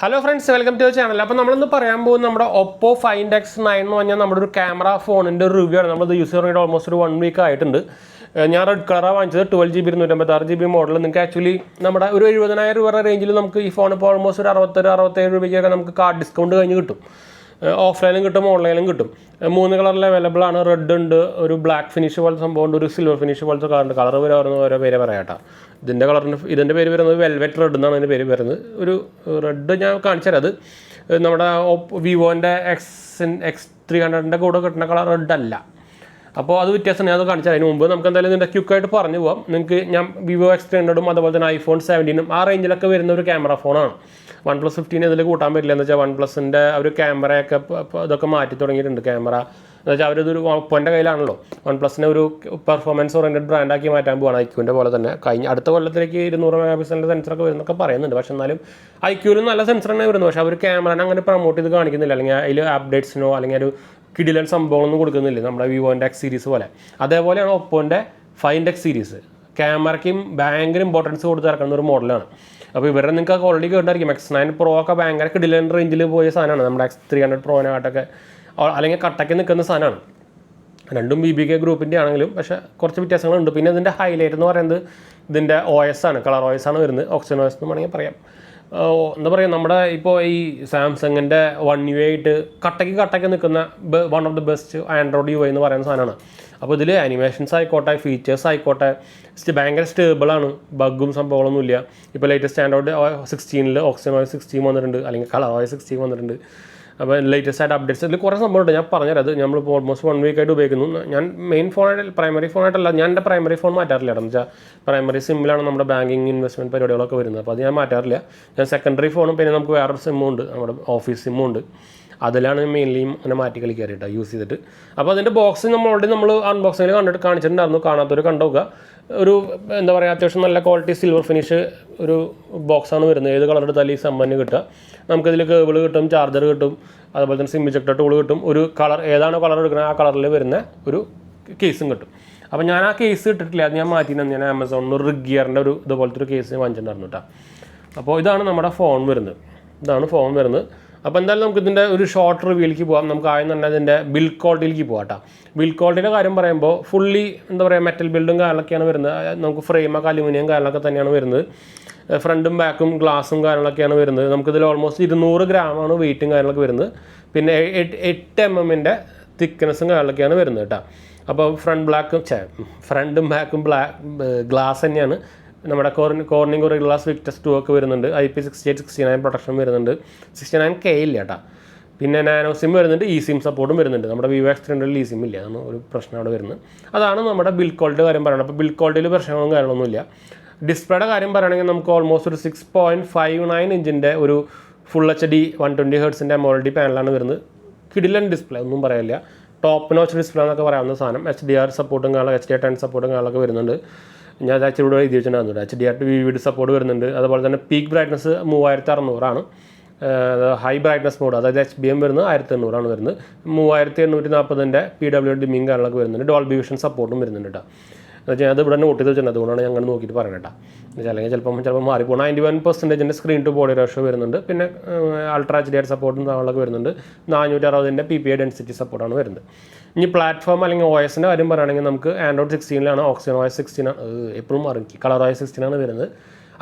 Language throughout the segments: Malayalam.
Hello friends, welcome to channel. അപ്പോൾ നമ്മളിന്ന് പറയാൻ പോകുന്നത് നമ്മുടെ ഒപ്പോ ഫൈൻഡ് X9 എന്ന് പറഞ്ഞാൽ നമ്മുടെ ഒരു ക്യാമറ ഫോണിൻ്റെ റിവ്യൂ ആണ്. നമ്മളിത് യൂസ് ചെയ്തിട്ട് ഓൾമോസ്റ്റ് ഒരു 1 വീക്ക് ആയിട്ടുണ്ട്. ഞാൻ റെഡ് കളറാണ് വാങ്ങിച്ചത്. 12GB 256GB model. നിങ്ങൾക്ക് ആക്ച്വലി നമ്മുടെ ഒരു 70,000 രൂപ റേഞ്ചിൽ നമുക്ക് ഈ ഫോൺ ഇപ്പോൾ ഓൾമോസ്റ്റ് ഒരു 67 രൂപയ്ക്കൊക്കെ നമുക്ക് കാർഡ് ഡിസ്കൗണ്ട് കഴിഞ്ഞ് കിട്ടും. ഓഫ്ലൈനും കിട്ടും, ഓൺലൈനും കിട്ടും. 3 കളറിൽ അവൈലബിൾ ആണ്. റെഡ് ഉണ്ട്, ഒരു ബ്ലാക്ക് ഫിനിഷ് പോലത്തെ സംഭവമുണ്ട്, ഒരു സിൽവർ ഫിനിഷ് പോലത്തെ കളറുണ്ട്. കളർ ഓരോ പേര് പറയാട്ടോ. ഇതിൻ്റെ പേര് വരുന്നത് വെൽവെറ്റ് റെഡ് എന്നാണ് അതിൻ്റെ പേര് വരുന്നത്. ഒരു റെഡ് ഞാൻ കാണിച്ചു തരാം. അത് നമ്മുടെ വിവോൻ്റെ X300 കൂടെ കിട്ടുന്ന കളർ റെഡ് അല്ല. അപ്പോൾ അത് വ്യത്യാസം ഞാൻ അത് കാണിച്ചാൽ അതിന് മുമ്പ് നമുക്ക് എന്തായാലും ഇതിൻ്റെ ക്വിക്കായിട്ട് പറഞ്ഞു പോകാം. നിങ്ങൾക്ക് ഞാൻ വിവോ X300 അതുപോലെ തന്നെ iPhone 17 ആ റേഞ്ചിലൊക്കെ വരുന്ന ഒരു ക്യാമറ ഫോണാണ്. OnePlus 15 ഇതിൽ കൂട്ടാൻ പറ്റില്ല. എന്ന് വെച്ചാൽ OnePlusൻ്റെ ഒരു ക്യാമറയൊക്കെ ഇതൊക്കെ മാറ്റി തുടങ്ങിയിട്ടുണ്ട്. ക്യാമറ എന്ന് വെച്ചാൽ അവരിതൊരു ഒപ്പോൻ്റെ കയ്യിലാണല്ലോ. OnePlusനെ ഒരു പെർഫോമൻസ് ഓറിയൻറ്റഡ് ബ്രാൻഡാക്കി മാറ്റാൻ പോവാണ്. ഐക്യൂൻ്റെ പോലെ തന്നെ അടുത്ത കൊല്ലത്തിലേക്ക് 200 മെഗാപിക്സലിൻ്റെ സെൻസറൊക്കെ വരുന്നൊക്കെ പറയുന്നുണ്ട്. പക്ഷേ എന്നാലും ഐക്യൂലും നല്ല സെൻസർ തന്നെ വരുന്നു. പക്ഷേ അവർ ക്യാമറനെ അങ്ങനെ പ്രൊമോട്ട് ചെയ്ത് കാണിക്കുന്നില്ല. അല്ലെങ്കിൽ അതിൽ അപ്ഡേറ്റ്സിനോ അല്ലെങ്കിൽ ഒരു കിടിലൻ സംഭവങ്ങളൊന്നും കൊടുക്കുന്നില്ല നമ്മുടെ വിവോൻ്റെ X സീരീസ് പോലെ. അതേപോലെയാണ് ഒപ്പോൻ്റെ ഫൈൻഡ് X സീരീസ്. ക്യാമറയ്ക്കും ഭയങ്കര ഇമ്പോർട്ടൻസ് കൊടുത്ത് ഇറക്കുന്ന ഒരു മോഡലാണ്. അപ്പോൾ ഇവരെ നിങ്ങൾക്ക് ഓൾറെഡി കേട്ടായിരിക്കും. X9 Pro ഒക്കെ ഭയങ്കര കിടിലൻ റേഞ്ചിൽ പോയ സാധനമാണ്. നമ്മുടെ X300 Pro-നായിട്ടൊക്കെ അല്ലെങ്കിൽ കട്ടയ്ക്ക് നിൽക്കുന്ന സാധനമാണ്. രണ്ടും BBK ഗ്രൂപ്പിൻ്റെ ആണെങ്കിലും പക്ഷേ കുറച്ച് വ്യത്യാസങ്ങളുണ്ട്. പിന്നെ ഇതിൻ്റെ ഹൈലൈറ്റ് എന്ന് പറയുന്നത് ഇതിൻ്റെ OS ആണ്. കളർ OS ആണ് വരുന്നത്. ഓക്സിജൻ OS എന്ന് വേണമെങ്കിൽ പറയാം. എന്താ പറയുക, നമ്മുടെ ഇപ്പോൾ ഈ സാംസങ്ങിൻ്റെ 1 UI ആയിട്ട് കട്ടയ്ക്ക് നിൽക്കുന്ന one of the best Android UI എന്ന് പറയുന്ന സാധനമാണ്. അപ്പോൾ ഇതിൽ ആനിമേഷൻസ് ആയിക്കോട്ടെ, ഫീച്ചേഴ്സ് ആയിക്കോട്ടെ, ഭയങ്കര സ്റ്റേബിളാണ്. ബഗ്ഗും സംഭവങ്ങളൊന്നുമില്ല. ഇപ്പോൾ ലേറ്റസ്റ്റ് ആൻഡ്രോയിഡ് 16 ഓക്സിജൻ OS 16 വന്നിട്ടുണ്ട്, അല്ലെങ്കിൽ കളർ OS 16 വന്നിട്ടുണ്ട്. അപ്പോൾ ലേറ്റസ്റ്റ് ആയിട്ട് അപ്ഡേറ്റ്സ് ഇതിൽ കുറേ സംഭവമുണ്ട്. ഞാൻ പറഞ്ഞുതരാം. അത് നമ്മളിപ്പോൾ ഓൾമോസ്റ്റ് 1 വീക്കായിട്ട് ഉപയോഗിക്കുന്നു. ഞാൻ മെയിൻ ഫോണായിട്ട് പ്രൈമറി ഫോണായിട്ടല്ല, ഞാൻ എൻ്റെ പ്രൈമറി ഫോൺ മാറ്റാറില്ല. എന്ന് വെച്ചാൽ പ്രൈമറി സിമ്മിലാണ് നമ്മുടെ ബാങ്കിങ് ഇൻവെസ്റ്റ്മെൻറ്റ് പരിപാടികളൊക്കെ വരുന്നത്. അപ്പോൾ അത് ഞാൻ മാറ്റാറില്ല. ഞാൻ സെക്കൻഡറി ഫോണും പിന്നെ നമുക്ക് വേറൊരു സിമ്മും ഉണ്ട്, നമ്മുടെ ഓഫീസ് സിമ്മും ഉണ്ട്. അതിലാണ് മെയിൻലിയും അങ്ങനെ മാറ്റി കളിക്കാറിയിട്ട് യൂസ് ചെയ്തിട്ട്. അപ്പോൾ അതിൻ്റെ ബോക്സ് നമ്മൾ അൺബോക്സിങ്ങിൽ കാണിച്ചിട്ടുണ്ടായിരുന്നു. കാണാത്തൊരു കണ്ടുനോക്കുക. ഒരു എന്താ പറയുക, അത്യാവശ്യം നല്ല ക്വാളിറ്റി സിൽവർ ഫിനിഷ് ഒരു ബോക്സാണ് വരുന്നത്. ഏത് കളർ എടുത്താലും ഈ സമ്മന് കിട്ടുക. നമുക്കിതിൽ കേബിൾ കിട്ടും, ചാർജർ കിട്ടും, അതുപോലെ തന്നെ സിം ഇജക്ടർ ടൂൾ കിട്ടും. ഒരു കളർ ഏതാണോ കളർ എടുക്കുന്നത് ആ കളറിൽ വരുന്ന ഒരു കേസും കിട്ടും. അപ്പോൾ ഞാൻ ആ കേസ് ഇട്ടിട്ടില്ല, അത് ഞാൻ മാറ്റിയിരുന്നു. ഞാൻ ആമസോണിൽ ഒരു റിഗിയറിൻ്റെ ഒരു ഇതുപോലത്തെ ഒരു കേസ് വാങ്ങിച്ചിട്ടുണ്ടായിരുന്നു കേട്ടോ. അപ്പോൾ ഇതാണ് നമ്മുടെ ഫോൺ വരുന്നത്. അപ്പോൾ എന്തായാലും നമുക്ക് ഇതിൻ്റെ ഒരു ഷോർട്ട് റിവ്യൂയിലേക്ക് പോകാം. നമുക്ക് ആദ്യം തന്നെ ഇതിൻ്റെ ബിൽഡ് ക്വാളിറ്റിയിലേക്ക് പോകാം കേട്ടോ. ബിൽഡ് ക്വാളിറ്റിയുടെ കാര്യം പറയുമ്പോൾ ഫുള്ളി എന്താ പറയുക, മെറ്റൽ ബിൽഡും കാര്യങ്ങളൊക്കെയാണ് വരുന്നത്. നമുക്ക് ഫ്രെയിമൊക്കെ അലുമിനിയം കാര്യങ്ങളൊക്കെ തന്നെയാണ് വരുന്നത്. ഫ്രണ്ടും ബാക്കും ഗ്ലാസും കാര്യങ്ങളൊക്കെയാണ് വരുന്നത്. നമുക്കിതിൽ ഓൾമോസ്റ്റ് 200 ഗ്രാമാണ് വെയിറ്റും കാര്യങ്ങളൊക്കെ വരുന്നത്. പിന്നെ 8 mm തിക്നെസ്സും കാര്യങ്ങളൊക്കെയാണ് വരുന്നത് കേട്ടോ. അപ്പോൾ ഫ്രണ്ടും ബാക്കും ഗ്ലാസ് തന്നെയാണ്. നമ്മുടെ കോർണിംഗ് ഒരു ഗ്ലാസ് വിക്ടസ് 2 ഒക്കെ വരുന്നുണ്ട്. IP68-69 പ്രൊട്ടക്ഷൻ വരുന്നുണ്ട്. 69K ഇല്ല കേട്ടോ. പിന്നെ നാനോ സിം വരുന്നുണ്ട്, ഇ സിം സപ്പോർട്ടും വരുന്നുണ്ട്. നമ്മുടെ വിവോ X300 ഇ സിം ഇല്ല, അതാണ് ഒരു പ്രശ്നം അവിടെ വരുന്നത്. അതാണ് നമ്മുടെ ബിൽഡ് ക്വാളിറ്റി കാര്യം പറയുന്നത്. അപ്പോൾ ബിൽഡ് ക്വാളിറ്റിയിൽ പ്രശ്നങ്ങളും കാര്യങ്ങളൊന്നുമില്ല. ഡിസ്പ്ലേയുടെ കാര്യം പറയുകയാണെങ്കിൽ നമുക്ക് ഓൾമോസ്റ്റ് ഒരു 6.59 ഇഞ്ചിൻ്റെ ഒരു ഫുൾ HD 120 Hz AMOLED പാനലാണ് വരുന്നത്. കിടിലൻ ഡിസ്പ്ലേ, ഒന്നും പറയാനില്ല. ടോപ്പ് നോച്ച് ഡിസ്പ്ലേ എന്നൊക്കെ പറയാവുന്ന സാധനം. HDR സപ്പോർട്ടും HDR10 സപ്പോർട്ടും കാര്യങ്ങളൊക്കെ വരുന്നുണ്ട്. ഞാൻ ആക്ച്വലി ഇവിടെ എഴുതി വെച്ചിട്ടുണ്ടായിരുന്നു. HDR VVD സപ്പോർട്ട് വരുന്നുണ്ട്. അതുപോലെ തന്നെ peak brightness 3600 high brightness mode, അതായത് HBM വരുന്നത് 1800 വരുന്നത്. 3840 PWM ഡിമ്മിങ് കാര്യങ്ങളൊക്കെ വരുന്നുണ്ട്. ഡോൾബി വിഷൻ സപ്പോർട്ടും വരുന്നുണ്ട് കേട്ടോ. എന്ന് വെച്ചാൽ അത് ഇവിടെ നോട്ട് ചെയ്ത് വെച്ചിട്ടുണ്ട്, അതുകൊണ്ടാണ് ഞങ്ങൾ നോക്കിയിട്ട് പറയുന്നത് കേട്ടോ. അല്ലെങ്കിൽ ചിലപ്പോൾ മാറിപ്പോൾ 91% സ്ക്രീൻ ടു ബോഡി റേഷ്യോ വരുന്നുണ്ട്. പിന്നെ അൾട്രാ HDR സപ്പോർട്ടും കാര്യങ്ങളൊക്കെ വരുന്നുണ്ട്. 460 PPI ഡെൻസിറ്റി സപ്പോർട്ടാണ് വരുന്നത്. ഇനി പ്ലാറ്റ്ഫോം അല്ലെങ്കിൽ OSൻ്റെ കാര്യം പറയുകയാണെങ്കിൽ നമുക്ക് ആൻഡ്രോയിഡ് 16 ഓക്സിജൻ OS 16 എപ്പോഴും മാറി കളർ OS 16 വരുന്നത്.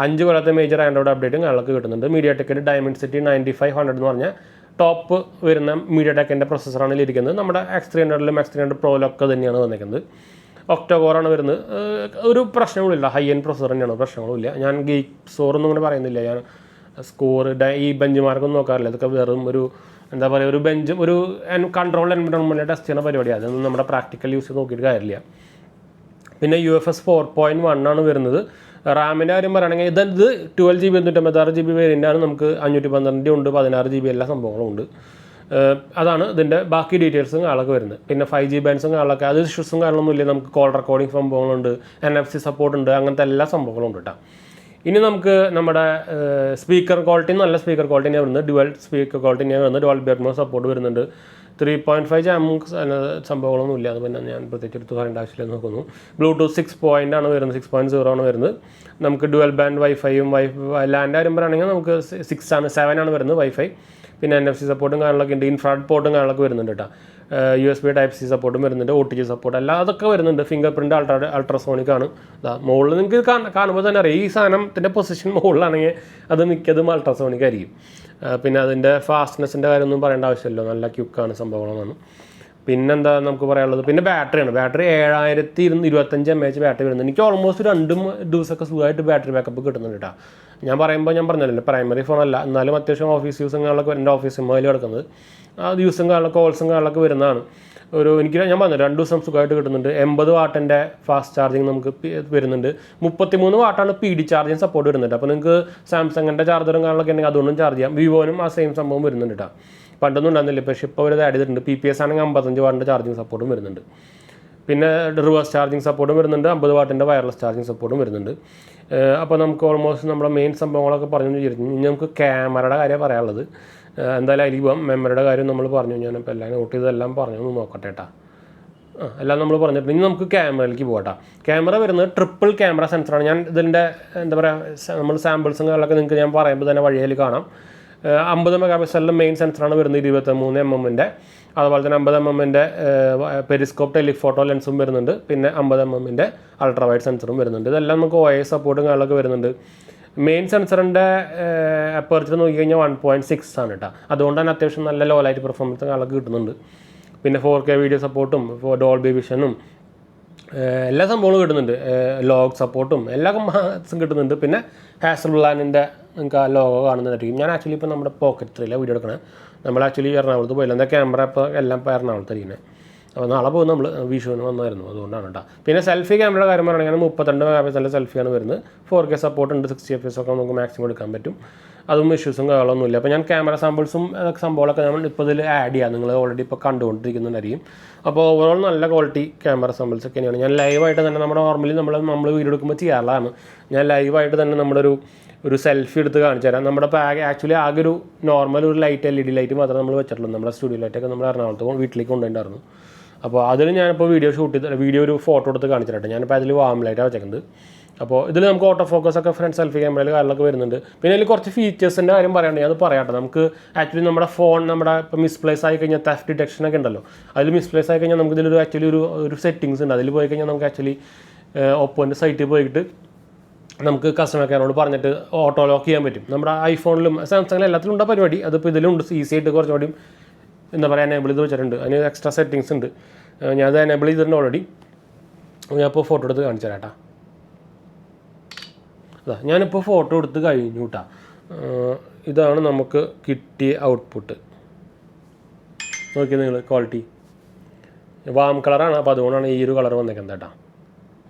5 കൊല്ലത്തെ മേജർ ആൻഡ്രോയിഡ് അപ്ഡേറ്റും കാര്യങ്ങളൊക്കെ കിട്ടുന്നുണ്ട്. MediaTekൻ്റെ Dimensity 9500 എന്ന് പറഞ്ഞാൽ ടോപ്പ് വരുന്ന MediaTekൻ്റെ പ്രൊസസ്സറാണ് ഇതിലിരിക്കുന്നത്. നമ്മുടെ X300 X300 Pro-ലൊക്കെ തന്നെയാണ് വന്നിരിക്കുന്നത്. ഒക്ടോകോറാണ് വരുന്നത്. ഒരു പ്രശ്നവുമില്ല, ഹൈ എൻഡ് പ്രൊസസ്സർ തന്നെയാണ്, പ്രശ്നങ്ങളുമില്ല. ഞാൻ ഗെയിം സ്കോറൊന്നും ഇങ്ങനെ പറയുന്നില്ല. ഞാൻ ഈ ബെഞ്ച് മാർക്കൊന്നും നോക്കാറില്ല. ഇതൊക്കെ വെറും ഒരു എന്താ പറയുക, ഒരു കൺട്രോൾ എൻവയോൺമെൻറ്റ് ടെസ്റ്റ് ചെയ്യുന്ന പരിപാടിയാണ്. അതൊന്നും നമ്മുടെ പ്രാക്ടിക്കൽ യൂസ് നോക്കിയിട്ട് കാര്യമില്ല. പിന്നെ UFS 4.1 വരുന്നത്. റാമിൻ്റെ കാര്യം പറയുകയാണെങ്കിൽ ഇത് 12GB 256GB വേരിയൻ്റാണ്. നമുക്ക് 512 ഉണ്ട്, 16GB എല്ലാ സംഭവങ്ങളും ഉണ്ട്. അതാണ് ഇതിൻ്റെ ബാക്കി ഡീറ്റെയിൽസും കാര്യങ്ങളൊക്കെ വരുന്നത്. പിന്നെ 5G ബാൻഡ്സും കാര്യങ്ങളൊക്കെ അത് ഇഷ്യൂസും കാര്യങ്ങളൊന്നും ഇല്ല. നമുക്ക് കോൾ റെക്കോർഡിംഗ് സംഭവങ്ങളുണ്ട്, NFC സപ്പോർട്ട് ഉണ്ട്, അങ്ങനത്തെ എല്ലാ സംഭവങ്ങളും ഉണ്ട് കേട്ടോ. ഇനി നമുക്ക് നമ്മുടെ സ്പീക്കർ ക്വാളിറ്റി നല്ല സ്പീക്കർ ക്വാളിറ്റി തന്നെയാണ് വരുന്നത്. ഡ്യുവൽ സ്പീക്കർ ക്വാളിറ്റി തന്നെയാണ് വരുന്നത്. ഡോൾബി അറ്റ്മോസ് സപ്പോർട്ട് വരുന്നുണ്ട്. 3.5 ജാമും സംഭവങ്ങളൊന്നും ഇല്ല, അത് പിന്നെ ഞാൻ പ്രത്യേകിച്ച് എടുത്ത് പറയേണ്ട ആവശ്യമില്ല നോക്കുന്നു. ബ്ലൂടൂത്ത് 6 ആണ് വരുന്നത്, 6.0 ആണ് വരുന്നത്. നമുക്ക് ഡുവൽ ബാൻഡ് വൈഫൈയും ലാൻഡ് കാര്യം പറയുകയാണെങ്കിൽ നമുക്ക് 7 ആണ് വരുന്നത് വൈഫൈ. പിന്നെ NFC സപ്പോർട്ടും കാര്യങ്ങളൊക്കെ ഉണ്ട്, ഇൻഫ്രാഡ് പോർട്ടും കാര്യങ്ങളൊക്കെ വരുന്നുണ്ട് കേട്ടോ. USB Type-C സപ്പോർട്ടും വരുന്നുണ്ട്, OTG സപ്പോർട്ട് എല്ലാം അതൊക്കെ വരുന്നുണ്ട്. ഫിംഗർ പ്രിൻറ്റ് അൾട്രാസോണിക് ആണ്. മുകളിൽ നിങ്ങൾക്ക് കാണുമ്പോൾ തന്നെ അറിയാം, ഈ സാധനത്തിൻ്റെ പൊസിഷൻ മുകളിലാണെങ്കിൽ അത് മിക്കതും അൾട്രാസോണിക് ആയിരിക്കും. പിന്നെ അതിൻ്റെ ഫാസ്റ്റ്നെസ്സിൻ്റെ കാര്യമൊന്നും പറയേണ്ട ആവശ്യമില്ല, നല്ല ക്യുക്കാണ് സംഭവങ്ങളാണ്. പിന്നെന്താ നമുക്ക് പറയാനുള്ളത്, പിന്നെ ബാറ്ററിയാണ്. ബാറ്ററി 7225 mAh ബാറ്ററി വരുന്നത്. എനിക്ക് ഓൾമോസ്റ്റ് 2 ദിവസമൊക്കെ സുഖമായിട്ട് ബാറ്ററി ബാക്കപ്പ് കിട്ടുന്നുണ്ട് കേട്ടോ. ഞാൻ പറഞ്ഞല്ലോ പ്രൈമറി ഫോണല്ല, എന്നാലും അത്യാവശ്യം ഓഫീസ് യൂസും കാര്യങ്ങളൊക്കെ എൻ്റെ ഓഫീസ് മൊബൈൽ കിടക്കുന്നത് അത് യൂസും കാര്യങ്ങളൊക്കെ കോൾസും കാര്യങ്ങളൊക്കെ വരുന്നതാണ്. ഞാൻ പറഞ്ഞു 2 ദിവസം സുഖമായിട്ട് കിട്ടുന്നുണ്ട്. 80 വാട്ടിൻ്റെ ഫാസ്റ്റ് ചാർജിങ് നമുക്ക് വരുന്നുണ്ട്. 33 വാട്ടാണ് PD ചാർജിങ് സപ്പോർട്ട് വരുന്നുണ്ട്. അപ്പോൾ നിങ്ങൾക്ക് സാംസങ്ങിൻ്റെ ചാർജറും കാര്യങ്ങളൊക്കെ ഉണ്ടെങ്കിൽ അതുകൊണ്ടും ചാർജ് ചെയ്യാം. വിവോനും ആ സെയിം സംഭവം വരുന്നുണ്ട് കേട്ടോ. പണ്ടൊന്നും ഉണ്ടായിരുന്നില്ല, പക്ഷേ ഇപ്പോൾ അവർ ആഡ് ചെയ്തിട്ടുണ്ട്. PPS ആണെങ്കിൽ 55 വാട്ടിൻ്റെ ചാർജിങ് സപ്പോർട്ടും വരുന്നുണ്ട്. പിന്നെ റിവേഴ്സ് ചാർജിങ് സപ്പോർട്ടും വരുന്നുണ്ട്, 50 വാട്ടിൻ്റെ വയർലെസ് ചാർജിങ് സപ്പോർട്ടും വരുന്നുണ്ട്. അപ്പോൾ നമുക്ക് ഓൾമോസ്റ്റ് നമ്മുടെ മെയിൻ സംഭവങ്ങളൊക്കെ പറഞ്ഞു വിചാരിച്ചു. ഇനി നമുക്ക് ക്യാമറയുടെ കാര്യം പറയാനുള്ളത്. എന്തായാലും അതിൽ പോകാം. മെമ്മറിയുടെ കാര്യം നമ്മൾ പറഞ്ഞു, ഞാനിപ്പോൾ എല്ലാം നോട്ട് ചെയ്തെല്ലാം പറഞ്ഞു, ഒന്ന് നോക്കട്ടെ കേട്ടോ. എല്ലാം നമ്മൾ പറഞ്ഞിട്ടുണ്ട്. ഇനി നമുക്ക് ക്യാമറയിലേക്ക് പോകട്ടോ. ക്യാമറ വരുന്നത് ട്രിപ്പിൾ ക്യാമറ സെൻസറാണ്. ഞാൻ ഇതിൻ്റെ എന്താ പറയുക, നമ്മൾ സാമ്പിൾസും കാര്യങ്ങളൊക്കെ നിങ്ങൾക്ക് ഞാൻ പറയുമ്പോൾ തന്നെ വഴിയിൽ കാണാം. 50 മെഗാപിക്സലിൻ്റെ മെയിൻ സെൻസറാണ് വരുന്നത്, 23 mm. അതുപോലെ തന്നെ 50 mm പെരിസ്കോപ്പ് ടെലിഫോട്ടോ ലെൻസും വരുന്നുണ്ട്. പിന്നെ 50 mm അൾട്രാ വൈഡ് സെൻസറും വരുന്നുണ്ട്. ഇതെല്ലാം നമുക്ക് OIS സപ്പോർട്ടും കാര്യങ്ങളൊക്കെ വരുന്നുണ്ട്. മെയിൻ സെൻസറിൻ്റെ അപ്പർച്ചർ നോക്കിക്കഴിഞ്ഞാൽ 1.6 ആണ് കേട്ടോ. അതുകൊണ്ട് തന്നെ അത്യാവശ്യം നല്ല ലോ ലൈറ്റ് പെർഫോമൻസ് കാര്യങ്ങളൊക്കെ കിട്ടുന്നുണ്ട്. പിന്നെ 4K വീഡിയോ സപ്പോർട്ടും ഡോൾബി വിഷനും എല്ലാ സംഭവങ്ങളും കിട്ടുന്നുണ്ട്. ലോഗ് സപ്പോർട്ടും എല്ലാ കിട്ടുന്നുണ്ട്. പിന്നെ ഹാസൽബ്ലാൻഡിൻ്റെ നിങ്ങൾക്ക് ആ ലോഗോ കാണുന്നതായിരിക്കും. ഞാൻ ആക്ച്വലി ഇപ്പോൾ നമ്മുടെ പോക്കറ്റ് 3 വീഡിയോ എടുക്കണേ. നമ്മൾ ആക്ച്വലി എറണാകുളത്ത് പോയില്ല, എന്താ ക്യാമറ ഇപ്പോൾ എല്ലാം ഇപ്പോൾ എറണാകുളത്തായിരിക്കുന്നത്. അപ്പോൾ നാളെ പോകും നമ്മൾ വിഷുവിന് വന്നായിരുന്നു, അതുകൊണ്ടാണ് കേട്ടോ. പിന്നെ സെൽഫി ക്യാമറയുടെ കാര്യം പറയുകയാണെങ്കിൽ 32 മെഗാപിക്സലിൻ്റെ സെൽഫിയാണ് വരുന്നത്. 4K സപ്പോർട്ട് ഉണ്ട്, 60 FPS ഒക്കെ നമുക്ക് മാക്സിമം എടുക്കാൻ പറ്റും. അതും ഇഷ്യൂസും കാര്യങ്ങളൊന്നുമില്ല. അപ്പോൾ ഞാൻ ക്യാമറ സാമ്പിൾസും സംഭവങ്ങളൊക്കെ നമ്മൾ ഇപ്പോൾ ഇതിൽ ആഡ് ചെയ്യാം, നിങ്ങൾ ഓൾറെഡി ഇപ്പോൾ കണ്ടുകൊണ്ടിരിക്കുന്നുണ്ടായിരിക്കും. അപ്പോൾ ഓവറോൾ നല്ല ക്വാളിറ്റി ക്യാമറ സാമ്പിൾസ് ഒക്കെ തന്നെയാണ്. ഞാൻ ലൈവായിട്ട് തന്നെ നമ്മുടെ നോർമലി നമ്മൾ വീഡിയോ എടുക്കുമ്പോൾ ചെയ്യാറുള്ളതാണ്. ഞാൻ ലൈവായിട്ട് തന്നെ നമ്മുടെ ഒരു സെൽഫി എടുത്ത് കാണിച്ചു തരാം. നമ്മുടെ ആക്ച്വലി ആകെ ഒരു നോർമൽ ഒരു ലൈറ്റ് LED ലൈറ്റ് മാത്രമേ നമ്മൾ വെച്ചിട്ടുള്ളൂ. നമ്മുടെ സ്റ്റുഡിയോ ലൈറ്റൊക്കെ നമ്മൾ എറണാകുളത്ത് വീട്ടിലേക്ക് കൊണ്ടുപോയിട്ടുണ്ടായിരുന്നു. അപ്പോൾ അതിൽ ഞാനിപ്പോൾ വീഡിയോ ഒരു ഫോട്ടോ എടുത്ത് കാണിച്ചു തരട്ടെ. ഞാനിപ്പോൾ അതിൽ വാം ലൈറ്റാണ് വെച്ചേക്കുന്നത്. അപ്പോൾ ഇതിൽ നമുക്ക് ഓട്ടോ ഫോക്കസ് ഒക്കെ ഫ്രണ്ട് സെൽഫി ക്യാമറയിൽ കാര്യങ്ങളൊക്കെ വരുന്നുണ്ട്. പിന്നെ അതിൽ കുറച്ച് ഫീച്ചേഴ്സിൻ്റെ കാര്യം പറയുകയാണെങ്കിൽ അത് പറയാട്ടെ. നമുക്ക് ആക്ച്വലി നമ്മുടെ ഫോൺ ഇപ്പോൾ മിസ്പ്ലേസ് ആയി കഴിഞ്ഞാൽ തെഫ്റ്റ് ഡിറ്റക്ഷൻ ഒക്കെ ഉണ്ടല്ലോ, അതിൽ മിസ്പ്ലേസ് ആയി കഴിഞ്ഞാൽ നമുക്ക് ഇതിലൊരു ആക്ച്വലി ഒരു സെറ്റിങ്സ് ഉണ്ട്. അതിൽ പോയി കഴിഞ്ഞാൽ നമുക്ക് ആക്ച്വലി ഓപ്പോൻ്റെ സൈറ്റിൽ പോയിട്ട് നമുക്ക് കസ്റ്റമർ കെയറിനോട് പറഞ്ഞിട്ട് ഓട്ടോ ലോക്ക് ചെയ്യാൻ പറ്റും. നമ്മുടെ ഐഫോണിലും സാംസങ്ങിലും എല്ലാത്തിലും ഉണ്ട് പരിപാടി. അതിപ്പോൾ ഇതിലുണ്ട്. ഈസി ആയിട്ട് കുറച്ചുകൂടി എന്താ പറയുക എനേബിൾ ചെയ്ത് വെച്ചിട്ടുണ്ട്. അതിന് എക്സ്ട്രാ സെറ്റിങ്സ് ഉണ്ട്. ഞാനത് എനേബിൾ ചെയ്തിട്ടുണ്ട് ഓൾറെഡി. ഞാനിപ്പോൾ ഫോട്ടോ എടുത്ത് കാണിച്ചു തരാം കേട്ടോ. ഞാനിപ്പോൾ ഫോട്ടോ എടുത്ത് കഴിഞ്ഞു കേട്ടോ. ഇതാണ് നമുക്ക് കിട്ടിയ ഔട്ട്പുട്ട്. നോക്കിയത് നിങ്ങൾ ക്വാളിറ്റി വാം കളറാണ്. അപ്പോൾ അതുകൊണ്ടാണ് ഈ ഒരു കളർ വന്നേക്കുന്നത് കേട്ടോ.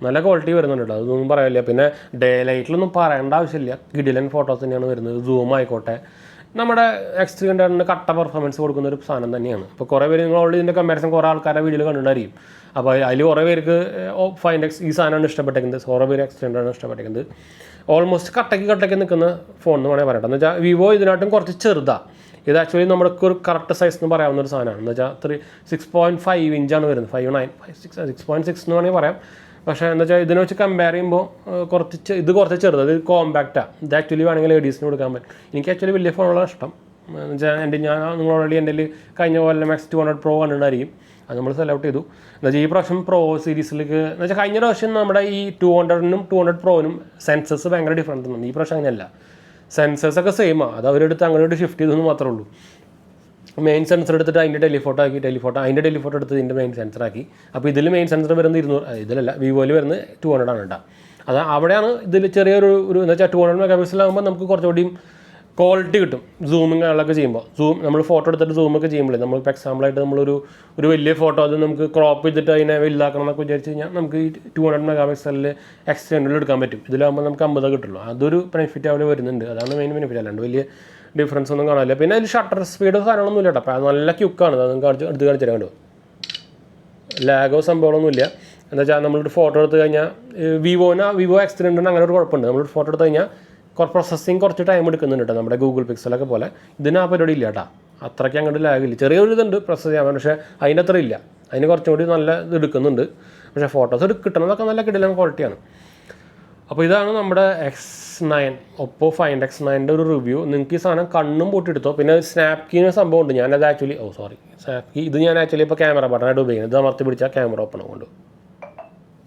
നല്ല ക്വാളിറ്റി വരുന്നുണ്ട് കേട്ടോ, അതൊന്നും പറയാനില്ല. പിന്നെ ഡേ ലൈറ്റിലൊന്നും പറയേണ്ട ആവശ്യമില്ല, കിടിലൻ ഫോട്ടോസ് തന്നെയാണ് വരുന്നത്. സൂം ആയിക്കോട്ടെ, നമ്മുടെ X300 കട്ട പെർഫോമൻസ് കൊടുക്കുന്ന ഒരു സാധനം തന്നെയാണ്. ഇപ്പോൾ കുറേ പേര് നിങ്ങൾ ഓൾറെഡി ഇതിൻ്റെ കമ്പാരിസൺ കുറേ ആൾക്കാരുടെ വീഡിയോയിൽ കണ്ടിട്ടുണ്ടായിരിക്കും. അപ്പോൾ അതിൽ കുറേ പേർക്ക് 5X ഈ സാധനമാണ് ഇഷ്ടപ്പെട്ടേക്കുന്നത്, കുറേ പേര് X300 ഇഷ്ടപ്പെട്ടേക്കുന്നത്. ഓൾമോസ്റ്റ് കട്ടയ്ക്ക് നിൽക്കുന്ന ഫോൺ എന്ന് വേണമെങ്കിൽ പറയട്ടെ. എന്ന് വെച്ചാൽ വിവോ ഇതിനായിട്ടും കുറച്ച് ചെറുതാണ്. ഇത് ആക്ച്വലി നമുക്ക് ഒരു കറക്റ്റ് സൈസ് എന്ന് പറയാവുന്ന ഒരു സാധനമാണ്. എന്ന് വെച്ചാൽ 6.5 ഇഞ്ചാണ് വരുന്നത്, 6.6 എന്ന് വേണമെങ്കിൽ പറയാം. പക്ഷേ എന്താ വെച്ചാൽ ഇതിനെ വെച്ച് കമ്പയർ ചെയ്യുമ്പോൾ കുറച്ച് ചെറുത്, ഇത് കോമ്പാക്റ്റാണ്. ഇത് ആക്ച്വലി വേണമെങ്കിൽ ലേഡീസിന് കൊടുക്കാൻ പറ്റും. എനിക്ക് ആക്ച്വലി വലിയ ഫോണുള്ള ഇഷ്ടം. എന്ന് വെച്ചാൽ നിങ്ങൾ ഓൾറെഡി എൻ്റെ കഴിഞ്ഞ പോലെ Max 200 Pro കണ്ടിട്ടുണ്ടായിരിക്കും, അത് നമ്മൾ സെലക്ട് ചെയ്തു. എന്ന് വെച്ചാൽ ഈ പ്രാവശ്യം പ്രോ സീരീസിലേക്ക് എന്ന് വെച്ചാൽ കഴിഞ്ഞ പ്രാവശ്യം നമ്മുടെ ഈ 200-നും 200 Proനും സെൻസേഴ്സ് ഭയങ്കര ഡിഫറൻറ്റ് ഉണ്ട്. ഈ പ്രാവശ്യം അങ്ങനെയല്ല, സെൻസേഴ്സൊക്കെ സെയിമാണ്. അത് അവരെടുത്ത് അങ്ങോട്ട് ഷിഫ്റ്റ് ചെയ്തെന്ന് മാത്രമേ ഉള്ളൂ. മെയിൻ സെൻസർ എടുത്തിട്ട് അതിൻ്റെ ടെലിഫോട്ടോ അതിൻ്റെ ടെലിഫോട്ടോ എടുത്ത് ഇതിൻ്റെ മെയിൻ സെൻസറാക്കി. അപ്പോൾ ഇതിൽ മെയിൻ സെൻസർ വരുന്നത് 200, ഇതിലല്ല വിവോയിൽ വരുന്നത് 200 ആണ് കേട്ടോ. അത് അവിടെയാണ് ഇതിൽ ചെറിയൊരു എന്ന് വെച്ചാൽ 200 മെഗാപിക്സലാകുമ്പോൾ നമുക്ക് കുറച്ചുകൂടിയും ക്വാളിറ്റി കിട്ടും. സൂമിങ്ങുകളൊക്കെ ചെയ്യുമ്പോൾ നമ്മൾ ഫോട്ടോ എടുത്തിട്ട് സൂമൊക്കെ ചെയ്യുമ്പോൾ നമ്മളിപ്പോൾ എക്സാമ്പിളായിട്ട് ഒരു വലിയ ഫോട്ടോ അത് നമുക്ക് ക്രോപ്പ് ചെയ്തിട്ട് അതിനെ വലുതാക്കണം എന്നൊക്കെ വിചാരിച്ച് കഴിഞ്ഞാൽ നമുക്ക് ഈ 200 മെഗാപിക്സലിൽ X300 എടുക്കാൻ പറ്റും. ഇതിലാകുമ്പോൾ നമുക്ക് 50 കിട്ടുള്ളൂ. അതൊരു ബെനിഫിറ്റ് അവിടെ വരുന്നുണ്ട്. അതാണ് മെയിൻ ബെനിഫിറ്റ്, അല്ലാണ്ട് വലിയ ഡിഫറൻസ് ഒന്നും കാണാനില്ല. പിന്നെ അതിൽ ഷട്ടർ സ്പീഡോ സാധനങ്ങളൊന്നും ഇല്ല കേട്ടോ. അപ്പോൾ നല്ല ക്യുക്കാണ്, അത് നിങ്ങൾക്ക് എടുത്ത് കാണിച്ചു തരാൻ കണ്ടോ. ലാഗോ സംഭവങ്ങളൊന്നുമില്ല. എന്താ വെച്ചാൽ നമ്മളൊരു ഫോട്ടോ എടുത്ത് കഴിഞ്ഞാൽ വിവോ X300 അങ്ങനെ ഒരു കുഴപ്പമുണ്ട്. നമ്മളൊരു ഫോട്ടോ എടുത്ത് കഴിഞ്ഞാൽ പ്രോസസ്സിങ് കുറച്ച് ടൈം എടുക്കുന്നുണ്ട് കേട്ടോ, നമ്മുടെ ഗൂഗിൾ പിക്സലൊക്കെ പോലെ. ഇതിന് ആ പരിപാടി ഇല്ല കേട്ടോ. അത്രയ്ക്ക് അങ്ങോട്ട് ലാഗില്ല. ചെറിയൊരു ഇതുണ്ട് പ്രസ് ചെയ്യാൻ, പക്ഷേ അതിൻ്റെ അത്ര ഇല്ല. അതിന് കുറച്ചും കൂടി നല്ല ഇത് എടുക്കുന്നുണ്ട്. പക്ഷേ ഫോട്ടോസ് കിട്ടുന്നതൊക്കെ നല്ല കിടിലൻ ക്വാളിറ്റിയാണ്. അപ്പോൾ ഇതാണ് നമ്മുടെ X9 ഒപ്പോ ഫൈൻഡ് X9ൻ്റെ ഒരു റിവ്യൂ. നിങ്ങൾക്ക് ഈ സാധനം കണ്ണും പൊട്ടിയെടുത്തോ. പിന്നെ സ്നാപ്പ് കീന് സംഭവമുണ്ട്. ഞാനത് ആക്ച്വലി സ്നാപ്പ് കീ ഇത് ഞാൻ ആക്ച്വലി ഇപ്പോൾ ക്യാമറ ബട്ടണായിട്ട് ഉപയോഗിക്കുന്നത്. ഇത് അമർത്തി പിടിച്ചാൽ ക്യാമറ ഓപ്പൺ ആവും.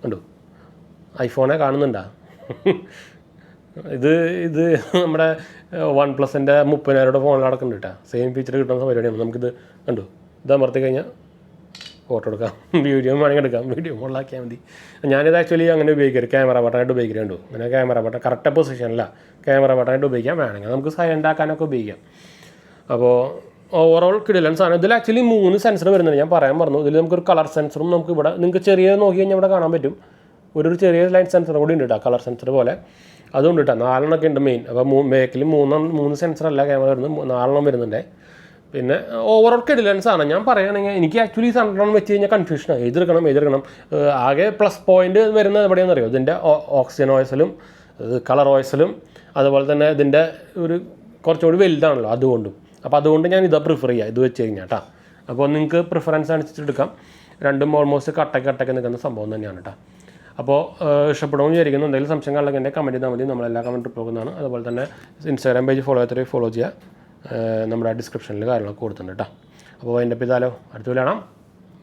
കണ്ടു ഐഫോണെ കാണുന്നുണ്ടോ? ഇത് നമ്മുടെ OnePlus 30,000 ഫോണിൽ നടക്കുന്നുണ്ട് കേട്ടോ. സെയിം ഫീച്ചർ കിട്ടുന്ന പരിപാടിയാണ്. നമുക്കിത് കണ്ടു, ഇത് അമർത്തി കഴിഞ്ഞാൽ ഫോട്ടോ എടുക്കാം, വീഡിയോ വേണമെങ്കിൽ എടുക്കാം, വീഡിയോ മോളിലാക്കിയാൽ മതി. ഞാനിത് ആക്ച്വലി അങ്ങനെ ഉപയോഗിക്കരുത്, ക്യാമറ ബട്ടണായിട്ട് ഉപയോഗിക്കുന്നുണ്ടോ. അങ്ങനെ ക്യാമറ ബട്ടൺ കറക്റ്റ് പൊസിഷനില്ല, ക്യാമറ ബട്ടണായിട്ട് ഉപയോഗിക്കാം. വേണമെങ്കിൽ നമുക്ക് സൈലൻ്റ് ആക്കാനൊക്കെ ഉപയോഗിക്കാം. അപ്പോൾ ഓവറോൾ കിടിലൻ സാധനം. ഇതിൽ ആക്ച്വലി 3 സെൻസർ വരുന്നുണ്ട്, ഞാൻ പറയാൻ പറഞ്ഞു. ഇതിൽ നമുക്കൊരു കളർ സെൻസറും നമുക്ക് ഇവിടെ നിങ്ങൾക്ക് ചെറിയ നോക്കി കഴിഞ്ഞാൽ ഇവിടെ കാണാൻ പറ്റും. ഒരു ചെറിയ ലൈറ്റ് സെൻസർ കൂടി ഉണ്ട് കേട്ടോ, കളർ സെൻസർ പോലെ. അതുകൊണ്ട് കേട്ടോ 4 ഉണ്ട് മെയിൻ. അപ്പോൾ ബാക്കിൽ 3 സെൻസറല്ല ക്യാമറ വരുന്നത്, 4 വരുന്നുണ്ട്. പിന്നെ ഓവറോൾ കിടിലൻസാണ്. ഞാൻ പറയുകയാണെങ്കിൽ എനിക്ക് ആക്ച്വലി സെൻട്രൽ വെച്ച് കഴിഞ്ഞാൽ കൺഫ്യൂഷനാണ്, എഴുതെടുക്കണം. ആകെ പ്ലസ് പോയിന്റ് വരുന്നത് എവിടെയാണെന്ന് അറിയോ? ഇതിൻ്റെ ഓക്സിജൻ ഓയിസിലും കളർ ഓയിസിലും അതുപോലെ തന്നെ ഇതിൻ്റെ ഒരു കുറച്ചുകൂടി വലുതാണല്ലോ, അതുകൊണ്ട് ഞാൻ ഇതാ പ്രിഫർ ചെയ്യുക, ഇത് വെച്ച് കഴിഞ്ഞാൽ കേട്ടോ. അപ്പോൾ നിങ്ങൾക്ക് പ്രിഫറൻസ് അനുസരിച്ച് എടുക്കാം. രണ്ടും ഓൾമോസ്റ്റ് കട്ടക്ക് നിൽക്കുന്ന സംഭവം തന്നെയാണ് കേട്ടോ. അപ്പോൾ ഇഷ്ടപ്പെടുമെന്ന് വിചാരിക്കുന്നു. എന്തെങ്കിലും സംശയങ്ങളിലൊക്കെ എൻ്റെ കമൻറ്റ് ചെയ്താൽ മതി, നമ്മളെല്ലാ കമൻറ്റ് പോകുന്നതാണ്. അതുപോലെ തന്നെ ഇൻസ്റ്റാഗ്രാം പേജ് ഫോളോ ചെയ്യുക. നമ്മുടെ ഡിസ്ക്രിപ്ഷനിൽ കാര്യങ്ങളൊക്കെ കൊടുത്തിട്ടുണ്ട് കേട്ടോ. അപ്പോൾ അതിൻ്റെ പിതാലോ അടുത്ത കാണാം.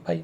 ബൈ.